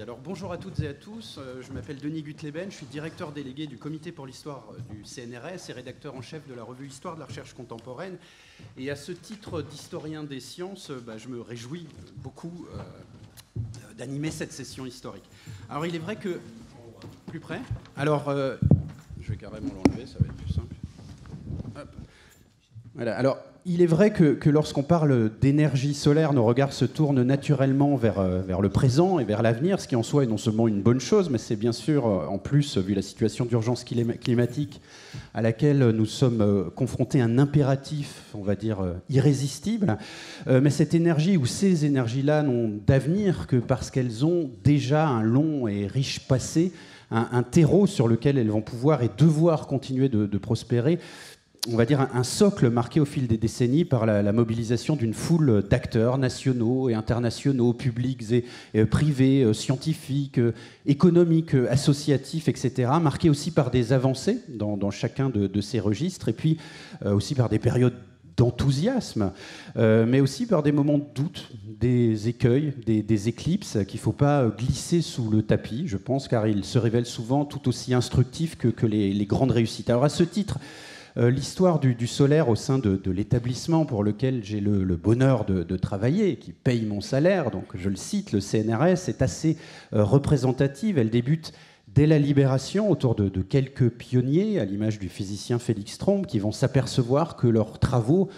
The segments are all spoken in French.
Alors bonjour à toutes et à tous, je m'appelle Denis Gutleben, je suis directeur délégué du Comité pour l'Histoire du CNRS et rédacteur en chef de la revue Histoire de la Recherche Contemporaine. Et à ce titre d'historien des sciences, je me réjouis beaucoup d'animer cette session historique. Alors il est vrai que... Plus près ? Alors, je vais carrément l'enlever, ça va être plus simple. Hop. Voilà, alors... Il est vrai que lorsqu'on parle d'énergie solaire, nos regards se tournent naturellement vers le présent et vers l'avenir, ce qui en soi est non seulement une bonne chose, mais c'est bien sûr, en plus, vu la situation d'urgence climatique à laquelle nous sommes confrontés, un impératif, on va dire, irrésistible. Mais cette énergie ou ces énergies-là n'ont d'avenir que parce qu'elles ont déjà un long et riche passé, un terreau sur lequel elles vont pouvoir et devoir continuer de prospérer. On va dire un socle marqué au fil des décennies par la mobilisation d'une foule d'acteurs nationaux et internationaux, publics et privés, scientifiques, économiques, associatifs, etc., marqué aussi par des avancées dans chacun de ces registres, et puis aussi par des périodes d'enthousiasme, mais aussi par des moments de doute, des écueils, des éclipses qu'il ne faut pas glisser sous le tapis, je pense, car ils se révèlent souvent tout aussi instructifs que les grandes réussites. Alors à ce titre, l'histoire du solaire au sein de l'établissement pour lequel j'ai le bonheur de travailler, qui paye mon salaire, donc je le cite, le CNRS, est assez représentative. Elle débute dès la Libération autour de quelques pionniers, à l'image du physicien Félix Trombe, qui vont s'apercevoir que leurs travaux,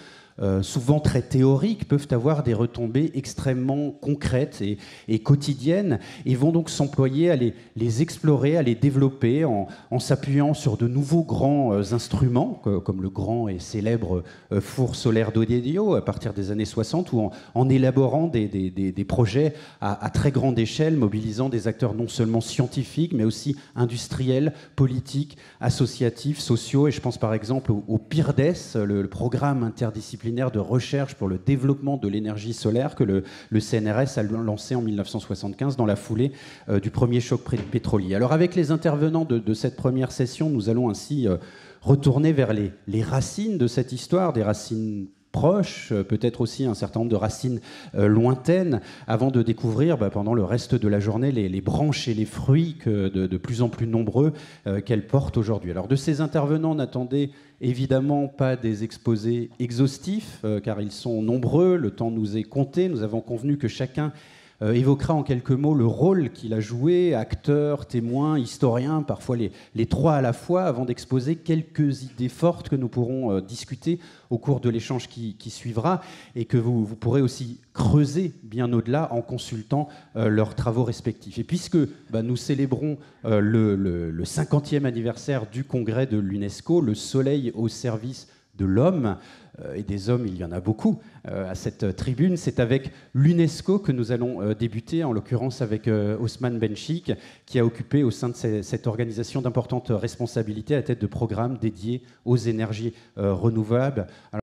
souvent très théoriques, peuvent avoir des retombées extrêmement concrètes et quotidiennes, et vont donc s'employer à les explorer, à les développer en s'appuyant sur de nouveaux grands instruments, comme le grand et célèbre four solaire d'Odedio à partir des années 60, ou en élaborant des projets à très grande échelle, mobilisant des acteurs non seulement scientifiques, mais aussi industriels, politiques, associatifs, sociaux. Et je pense par exemple au PIRDES, le programme interdisciplinaire de recherche pour le développement de l'énergie solaire que le CNRS a lancé en 1975 dans la foulée du premier choc pétrolier. Alors avec les intervenants de cette première session, nous allons ainsi retourner vers les racines de cette histoire, des racines proches, peut-être aussi un certain nombre de racines lointaines, avant de découvrir pendant le reste de la journée les branches et les fruits de plus en plus nombreux qu'elle porte aujourd'hui. Alors de ces intervenants, n'attendez évidemment pas des exposés exhaustifs, car ils sont nombreux, le temps nous est compté, nous avons convenu que chacun évoquera en quelques mots le rôle qu'il a joué, acteur, témoin, historien, parfois les trois à la fois, avant d'exposer quelques idées fortes que nous pourrons discuter au cours de l'échange qui suivra, et que vous pourrez aussi creuser bien au-delà en consultant leurs travaux respectifs. Et puisque nous célébrons le 50e anniversaire du congrès de l'UNESCO, le soleil au service de l'homme, et des hommes, il y en a beaucoup à cette tribune, c'est avec l'UNESCO que nous allons débuter, en l'occurrence avec Osman Benchik, qui a occupé au sein de cette organisation d'importantes responsabilités à la tête de programmes dédiés aux énergies renouvelables. Alors,